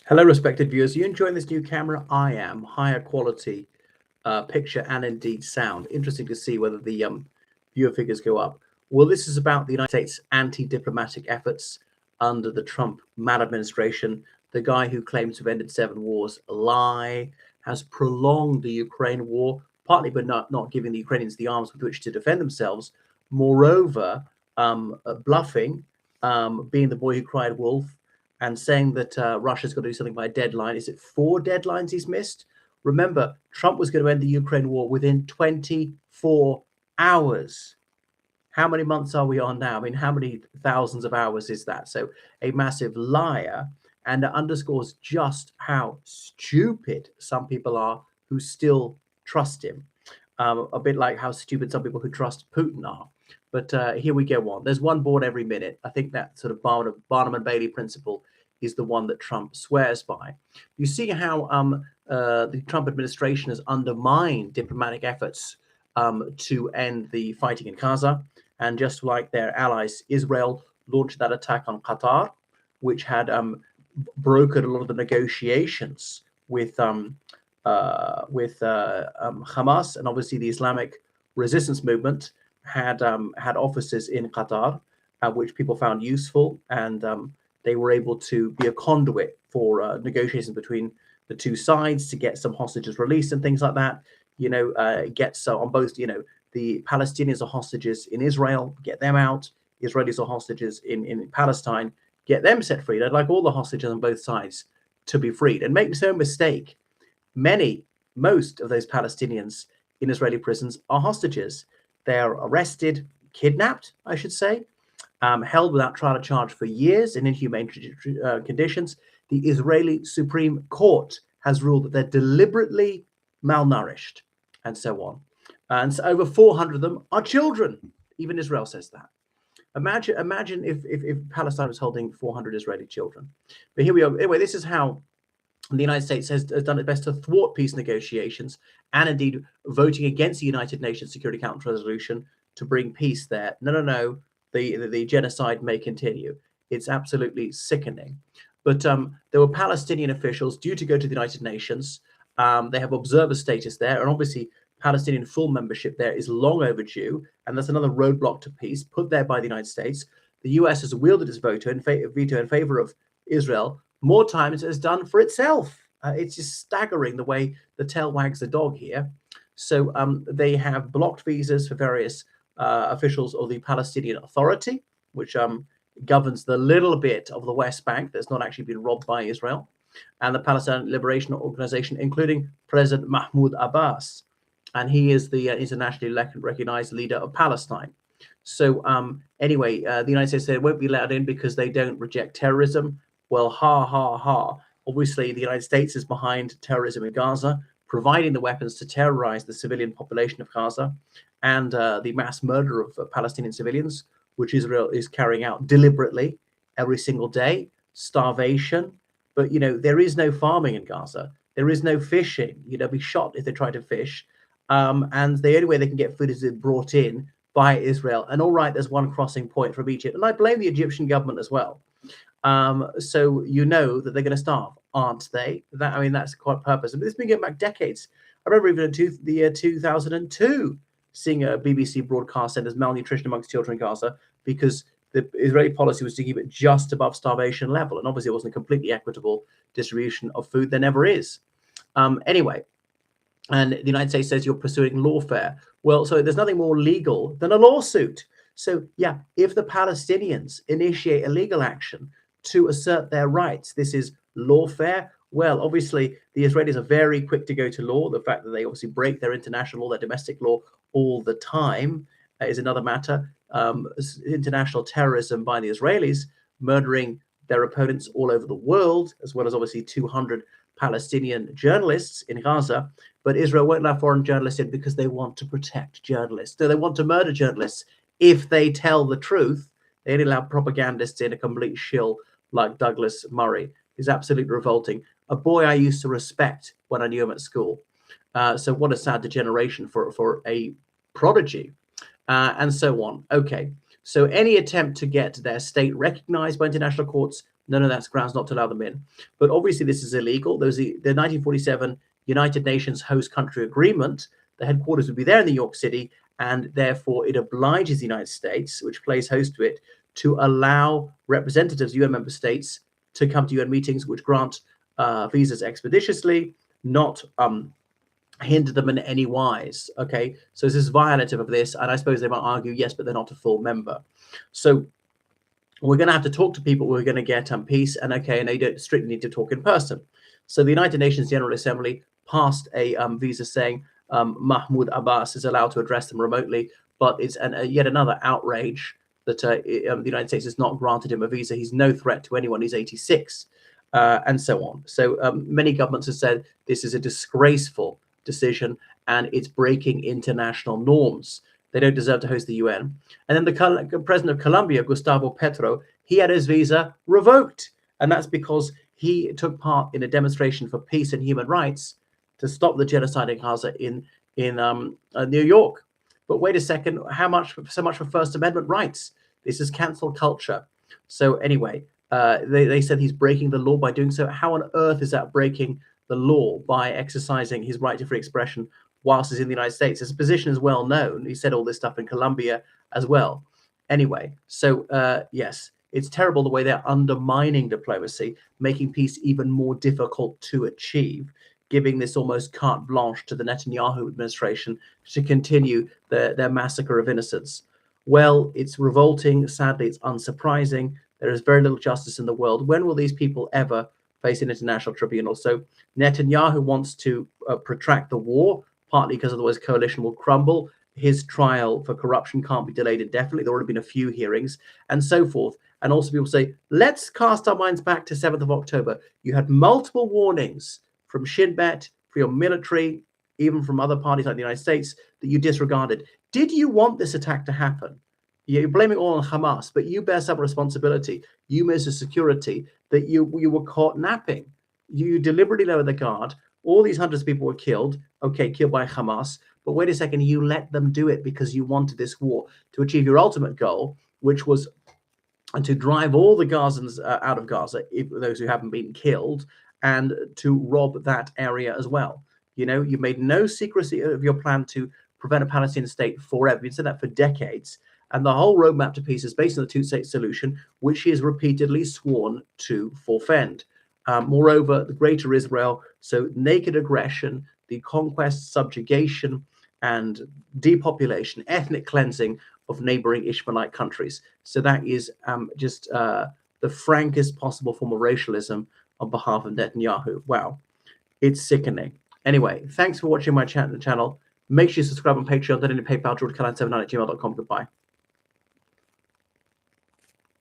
Hello, respected viewers. Are you enjoying this new camera? I am. Higher quality picture and indeed sound. Interesting to see whether the viewer figures go up. Well, this is about the United States anti-diplomatic efforts under the Trump maladministration. The guy who claims to have ended 7 wars, a lie, has prolonged the Ukraine war, partly by not giving the Ukrainians the arms with which to defend themselves. Moreover, bluffing, being the boy who cried wolf, and saying that Russia's got to do something by a deadline. Is it 4 deadlines he's missed? Remember, Trump was going to end the Ukraine war within 24 hours. How many months are we on now? I mean, how many thousands of hours is that? So a massive liar, and it underscores just how stupid some people are who still trust him. A bit like how stupid some people who trust Putin are. But here we go on. There's one born every minute. I think that sort of Barnum and Bailey principle is the one that Trump swears by. You see how the Trump administration has undermined diplomatic efforts to end the fighting in Gaza. And just like their allies, Israel launched that attack on Qatar, which had brokered a lot of the negotiations with Hamas, and obviously the Islamic resistance movement had offices in Qatar, which people found useful, and they were able to be a conduit for negotiations between the two sides to get some hostages released and things like that. On both, the Palestinians are hostages in Israel, get them out. Israelis are hostages in Palestine, get them set free. I'd like all the hostages on both sides to be freed. And make no mistake, most of those Palestinians in Israeli prisons are hostages. They're arrested, kidnapped, I should say, held without trial or charge for years in inhumane conditions. The Israeli Supreme Court has ruled that they're deliberately malnourished, and so on. And so over 400 of them are children. Even Israel says that. Imagine if Palestine was holding 400 Israeli children. But here we are. Anyway, this is how the United States has done its best to thwart peace negotiations, and indeed voting against the United Nations Security Council resolution to bring peace there. No. The genocide may continue. It's absolutely sickening. But there were Palestinian officials due to go to the United Nations. They have observer status there, and obviously Palestinian full membership there is long overdue, and that's another roadblock to peace put there by the United States. The US has wielded its veto in favor of Israel more times than it's done for itself. It's just staggering the way the tail wags the dog here. So they have blocked visas for various officials of the Palestinian Authority, which governs the little bit of the West Bank that's not actually been robbed by Israel, and the Palestinian Liberation Organization, including President Mahmoud Abbas. And he is the internationally recognized leader of Palestine. So anyway, the United States said won't be let in because they don't reject terrorism. Well, ha, ha, ha. Obviously, the United States is behind terrorism in Gaza, providing the weapons to terrorize the civilian population of Gaza and the mass murder of Palestinian civilians, which Israel is carrying out deliberately every single day, starvation. But, there is no farming in Gaza. There is no fishing. They'll be shot if they try to fish. And the only way they can get food is brought in by Israel. And all right, there's one crossing point from Egypt. And I blame the Egyptian government as well. So that they're going to starve, aren't they? That's quite purpose. But it's been going back decades. I remember even in the year 2002 seeing a BBC broadcast said there's malnutrition amongst children in Gaza because the Israeli policy was to keep it just above starvation level. And obviously it wasn't a completely equitable distribution of food. There never is. Anyway, and the United States says you're pursuing lawfare. Well, so there's nothing more legal than a lawsuit. So, yeah, if the Palestinians initiate a legal action to assert their rights, this is lawfare. Well, obviously, the Israelis are very quick to go to law. The fact that they obviously break their international law, their domestic law all the time is another matter. International terrorism by the Israelis, murdering their opponents all over the world, as well as obviously 200 Palestinian journalists in Gaza. But Israel won't allow foreign journalists in because they want to protect journalists. So they want to murder journalists. If they tell the truth, they only allow propagandists in, a complete shill like Douglas Murray. Is absolutely revolting. A boy I used to respect when I knew him at school. So what a sad degeneration for a prodigy, and so on. Okay, so any attempt to get their state recognized by international courts No, that's grounds not to allow them in. But obviously, this is illegal. There's the 1947 United Nations host country agreement. The headquarters would be there in New York City, and therefore it obliges the United States, which plays host to it, to allow representatives, UN member states, to come to UN meetings, which grant visas expeditiously, not hinder them in any wise. Okay, so this is violative of this, and I suppose they might argue, yes, but they're not a full member. So we're going to have to talk to people. We're going to get peace, and okay, and they don't strictly need to talk in person. So the United Nations General Assembly passed a visa saying Mahmoud Abbas is allowed to address them remotely, but it's yet another outrage that the United States has not granted him a visa. He's no threat to anyone. He's 86, and so on. So many governments have said this is a disgraceful decision, and it's breaking international norms. They don't deserve to host the UN. And then the president of Colombia, Gustavo Petro, he had his visa revoked. And that's because he took part in a demonstration for peace and human rights to stop the genocide in Gaza in New York. But wait a second, so much for First Amendment rights? This is cancel culture. So anyway, they said he's breaking the law by doing so. How on earth is that breaking the law by exercising his right to free expression whilst he's in the United States? His position is well known. He said all this stuff in Colombia as well. Anyway, so yes, it's terrible the way they're undermining diplomacy, making peace even more difficult to achieve, giving this almost carte blanche to the Netanyahu administration to continue their massacre of innocents. Well, it's revolting. Sadly, it's unsurprising. There is very little justice in the world. When will these people ever face an international tribunal? So Netanyahu wants to protract the war, partly because otherwise the coalition will crumble. His trial for corruption can't be delayed indefinitely. There have already been a few hearings and so forth. And also people say, let's cast our minds back to 7th of October. You had multiple warnings from Shin Bet, for your military, even from other parties like the United States, that you disregarded. Did you want this attack to happen? You're blaming all on Hamas, but you bear some responsibility. You, Minister of Security, that you were caught napping. You deliberately lowered the guard. All these hundreds of people were killed. Okay, killed by Hamas. But wait a second, you let them do it because you wanted this war to achieve your ultimate goal, which was to drive all the Gazans out of Gaza, those who haven't been killed, and to rob that area as well. You know, you made no secrecy of your plan to prevent a Palestinian state forever. You've said that for decades. And the whole roadmap to peace is based on the two-state solution, which he has repeatedly sworn to forfend. Moreover, the greater Israel, so naked aggression, the conquest, subjugation, and depopulation, ethnic cleansing of neighboring Ishmaelite countries. So that is just the frankest possible form of racialism on behalf of Netanyahu. Wow, it's sickening. Anyway, thanks for watching my channel. Make sure you subscribe on Patreon, donate to PayPal, georgecallahan79@gmail.com. Goodbye.